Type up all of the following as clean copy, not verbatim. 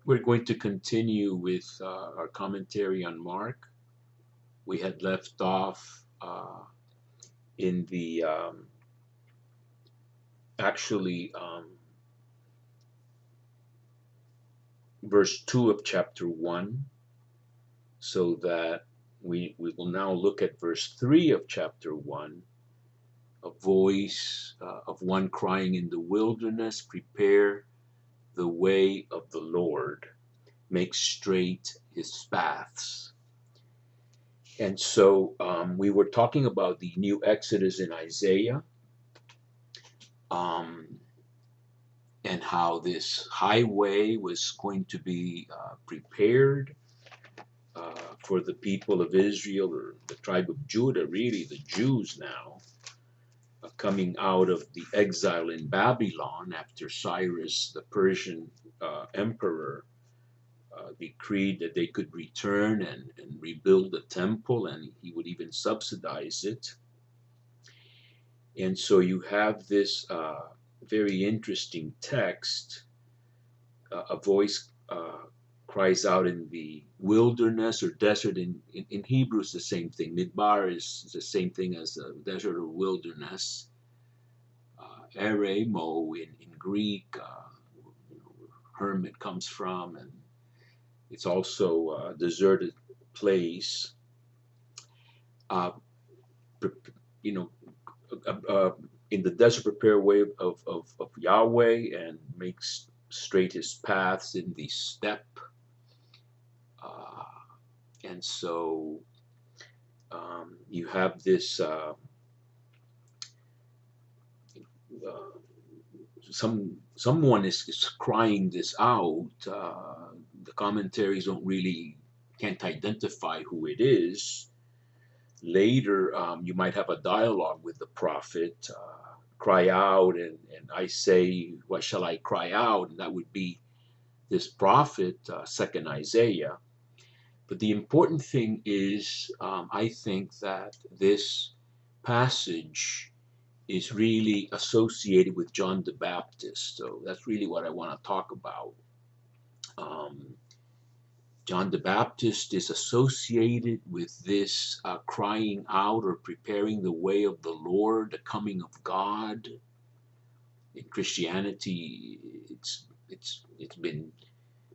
We're going to continue with our commentary on Mark. We had left off in the actually verse 2 of chapter 1, so that we will now look at verse 3 of chapter 1. A voice of one crying in the wilderness, prepare the way of the Lord, make straight his paths. And so we were talking about the new Exodus in Isaiah, um, and how this highway was going to be prepared for the people of Israel, or the tribe of Judah, really the Jews now, coming out of the exile in Babylon after Cyrus, the Persian emperor, decreed that they could return and rebuild the temple, and he would even subsidize it. And so you have this very interesting text. A voice cries out in the wilderness or desert. In Hebrew, it's the same thing. Midbar is the same thing as a desert or wilderness. Eremo in Greek, hermit comes from, and it's also a deserted place. Uh, you know, in the desert, prepare way of Yahweh, and makes straight his paths in the steppe. Uh, and so you have this someone is crying this out. The commentaries don't really can't identify who it is. Later, you might have a dialogue with the prophet, cry out, and I say, what shall I cry out? And that would be this prophet, second Isaiah. But the important thing is, I think that this passage is really associated with John the Baptist. So that's really what I want to talk about. Um, John the Baptist is associated with this crying out or preparing the way of the Lord, the coming of God. In Christianity, it's been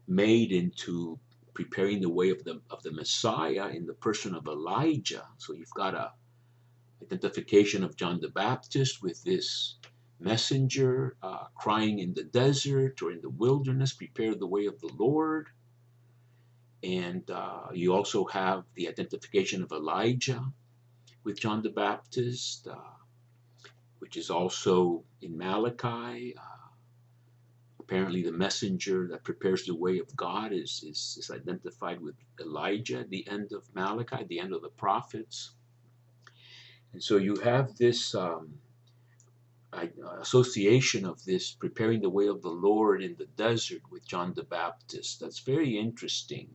made into preparing the way of the Messiah in the person of Elijah. So you've got a identification of John the Baptist with this messenger crying in the desert or in the wilderness, prepare the way of the Lord. And you also have the identification of Elijah with John the Baptist, which is also in Malachi. Apparently, the messenger that prepares the way of God is identified with Elijah at the end of Malachi, the end of the prophets. And so you have this association of this preparing the way of the Lord in the desert with John the Baptist. That's very interesting.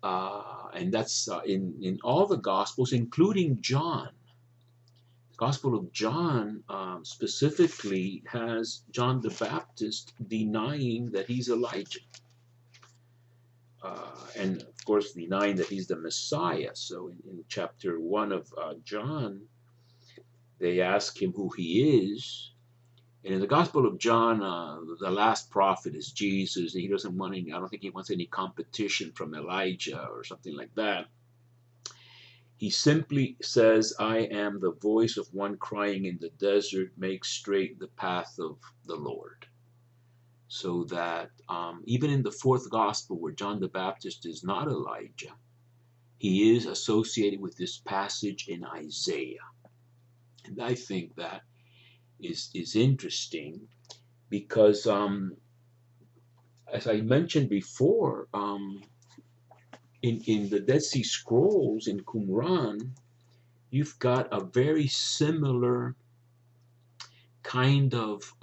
And that's in all the Gospels, including John. The Gospel of John specifically has John the Baptist denying that he's Elijah. And of course, denying that he's the Messiah. So in chapter 1 of John, they ask him who he is. And in the Gospel of John, the last prophet is Jesus. He doesn't want any, I don't think he wants any competition from Elijah or something like that. He simply says, I am the voice of one crying in the desert, make straight the path of the Lord. So that even in the fourth Gospel, where John the Baptist is not Elijah, he is associated with this passage in Isaiah. And I think that is interesting because, as I mentioned before, in the Dead Sea Scrolls in Qumran, you've got a very similar kind of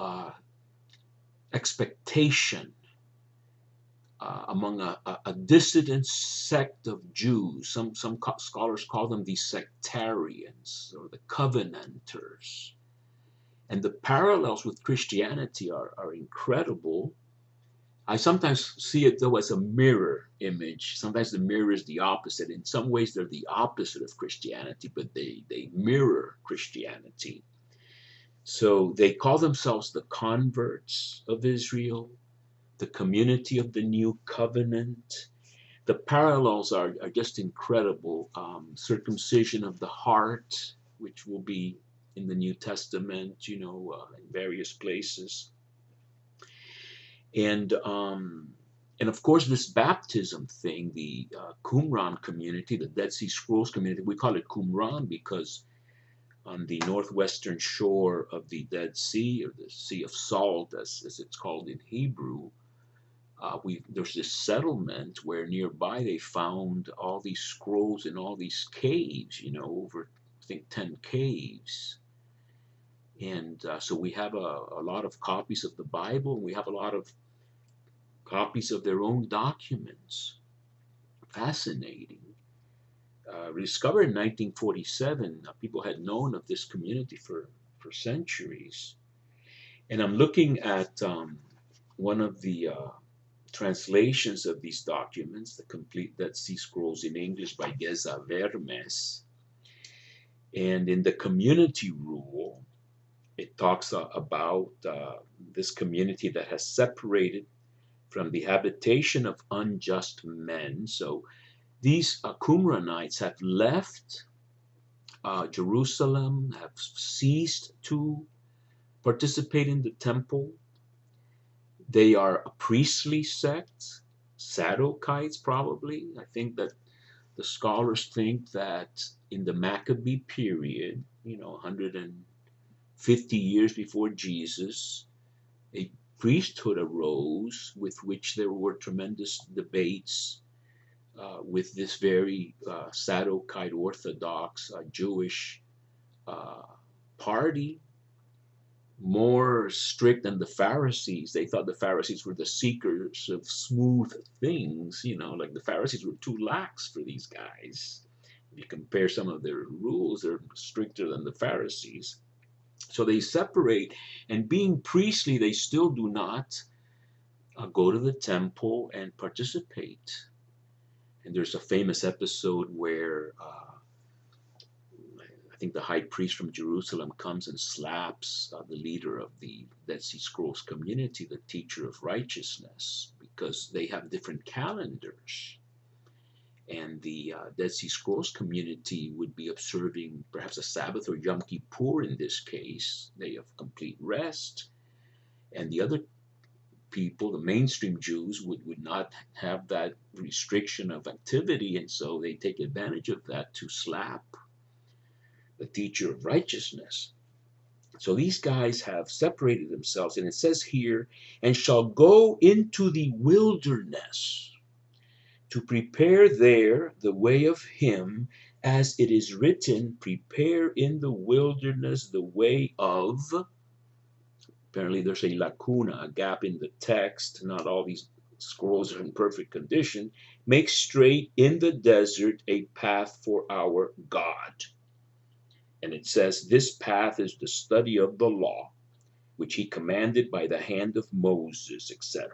expectation among a dissident sect of Jews. Some scholars call them the sectarians or the covenanters. And the parallels with Christianity are incredible. I sometimes see it though as a mirror image. Sometimes the mirror is the opposite. In some ways, they're the opposite of Christianity, but they mirror Christianity. So they call themselves the converts of Israel, the community of the new covenant. The parallels are just incredible. Circumcision of the heart, which will be in the New Testament, in various places, and um, and of course this baptism thing, the Qumran community, the Dead Sea Scrolls community. We call it Qumran because on the northwestern shore of the Dead Sea, or the Sea of Salt, as it's called in Hebrew, there's this settlement where nearby they found all these scrolls in all these caves, over I think 10 caves. And so we have a lot of copies of the Bible, and we have a lot of copies of their own documents. Fascinating. Discovered in 1947, people had known of this community for centuries. And I'm looking at one of the translations of these documents, the complete Dead Sea Scrolls in English by Geza Vermes. And in the community rule, it talks about this community that has separated from the habitation of unjust men. So these Qumranites have left Jerusalem, have ceased to participate in the temple. They are a priestly sect, Sadokites probably. I think that the scholars think that in the Maccabee period, 150 years before Jesus, a priesthood arose with which there were tremendous debates with this very Saddokite Orthodox Jewish uh, party, more strict than the Pharisees. They thought the Pharisees were the seekers of smooth things, like the Pharisees were too lax for these guys. If you compare some of their rules, they're stricter than the Pharisees. So they separate, and being priestly, they still do not go to the temple and participate. And there's a famous episode where I think the high priest from Jerusalem comes and slaps the leader of the Dead Sea Scrolls community, the teacher of righteousness, because they have different calendars. And the Dead Sea Scrolls community would be observing perhaps a Sabbath or Yom Kippur in this case, day of complete rest. And the other people, the mainstream Jews, would not have that restriction of activity, and so they take advantage of that to slap the teacher of righteousness. So these guys have separated themselves, and it says here, and shall go into the wilderness to prepare there the way of him, as it is written, prepare in the wilderness the way of. Apparently, there's a lacuna, a gap in the text. Not all these scrolls are in perfect condition. Make straight in the desert a path for our God. And it says, this path is the study of the law, which he commanded by the hand of Moses, etc.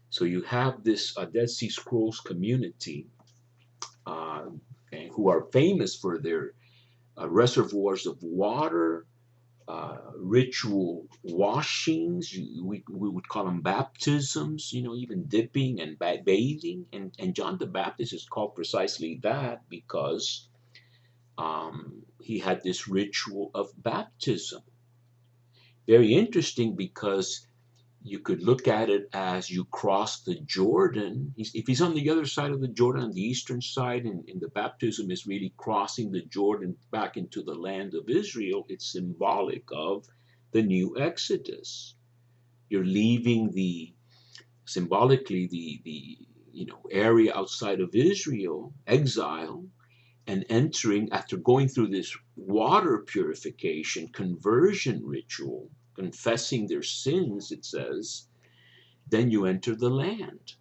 So you have this Dead Sea Scrolls community who are famous for their reservoirs of water, ritual washings. We would call them baptisms, even dipping and bathing. And John the Baptist is called precisely that because he had this ritual of baptism. Very interesting because you could look at it as you cross the Jordan. If he's on the other side of the Jordan, on the eastern side, and the baptism is really crossing the Jordan back into the land of Israel, it's symbolic of the new Exodus. You're leaving symbolically the area outside of Israel, exile, and entering, after going through this water purification, conversion ritual, confessing their sins, it says, then you enter the land.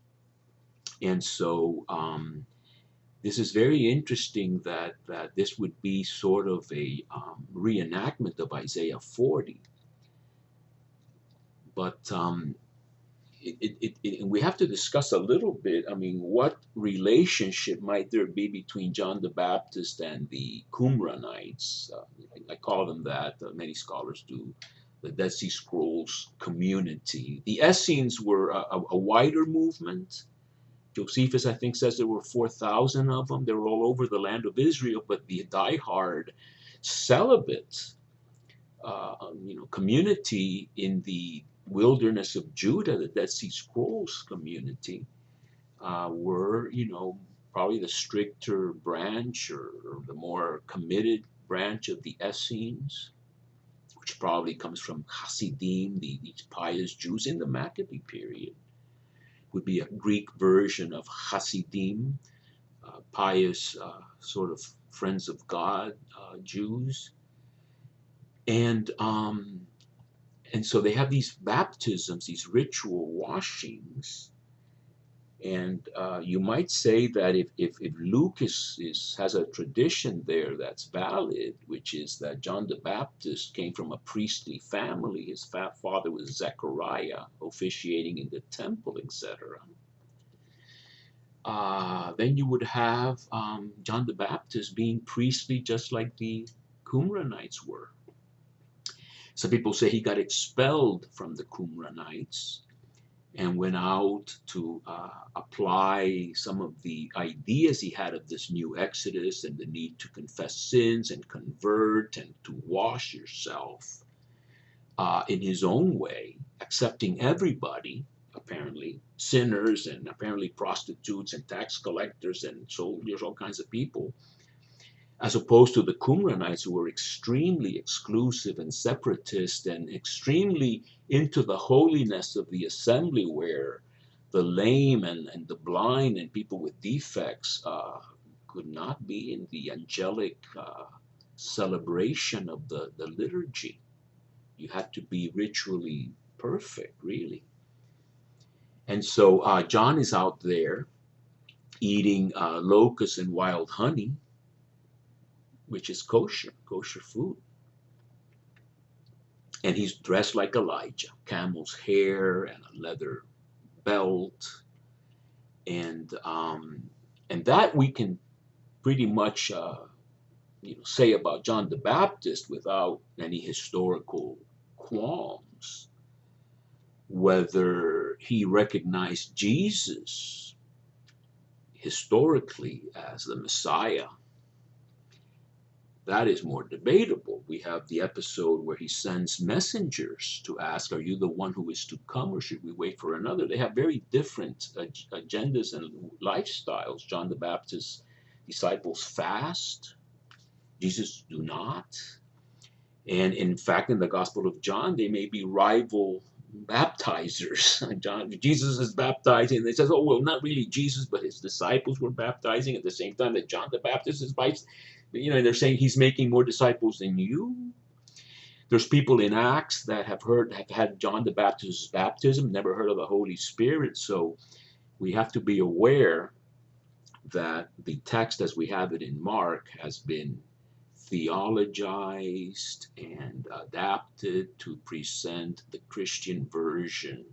And so this is very interesting that this would be sort of a reenactment of Isaiah 40. But and we have to discuss a little bit. I mean, what relationship might there be between John the Baptist and the Qumranites? I call them that. Many scholars do. The Dead Sea Scrolls community. The Essenes were a wider movement. Josephus, I think, says there were 4,000 of them. They were all over the land of Israel, but the diehard celibate, community in the wilderness of Judah, the Dead Sea Scrolls community, were, probably the stricter branch or the more committed branch of the Essenes, which probably comes from Hasidim, these pious Jews in the Maccabee period. Would be a Greek version of Hasidim, pious sort of friends of God Jews. And so they have these baptisms, these ritual washings. And you might say that if Luke has a tradition there that's valid, which is that John the Baptist came from a priestly family, his father was Zechariah, officiating in the temple, etc., then you would have John the Baptist being priestly just like the Qumranites were. Some people say he got expelled from the Qumranites and went out to apply some of the ideas he had of this new Exodus and the need to confess sins and convert and to wash yourself in his own way, accepting everybody, apparently, sinners and apparently prostitutes and tax collectors and soldiers, all kinds of people, as opposed to the Qumranites, who were extremely exclusive and separatist and extremely into the holiness of the assembly, where the lame and the blind and people with defects could not be in the angelic celebration of the liturgy. You had to be ritually perfect, really. And so John is out there eating locusts and wild honey, which is kosher food. And he's dressed like Elijah, camel's hair and a leather belt. And that we can pretty much say about John the Baptist without any historical qualms. Whether he recognized Jesus historically as the Messiah, that is more debatable. We have the episode where he sends messengers to ask, are you the one who is to come, or should we wait for another? They have very different agendas and lifestyles. John the Baptist's disciples fast. Jesus do not. And in fact, in the Gospel of John, they may be rival baptizers. Jesus is baptizing, and they says, oh, well, not really Jesus, but his disciples were baptizing at the same time that John the Baptist is baptizing. They're saying he's making more disciples than you. There's people in Acts that have had John the Baptist's baptism, never heard of the Holy Spirit. So we have to be aware that the text as we have it in Mark has been theologized and adapted to present the Christian version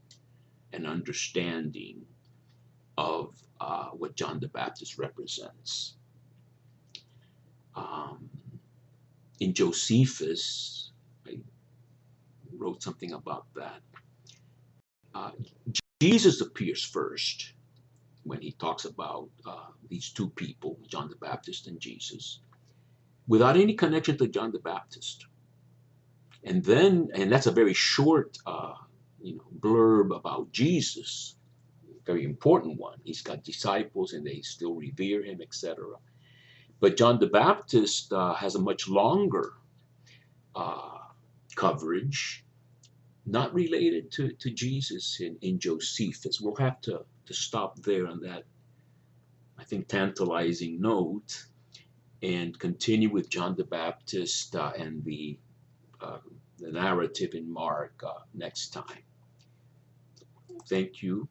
and understanding of what John the Baptist represents. In Josephus, I wrote something about that. Jesus appears first when he talks about these two people, John the Baptist and Jesus, without any connection to John the Baptist. And that's a very short blurb about Jesus, very important one. He's got disciples and they still revere him, etc. But John the Baptist has a much longer coverage, not related to Jesus in Josephus. We'll have to stop there on that, I think, tantalizing note and continue with John the Baptist and the narrative in Mark next time. Thank you.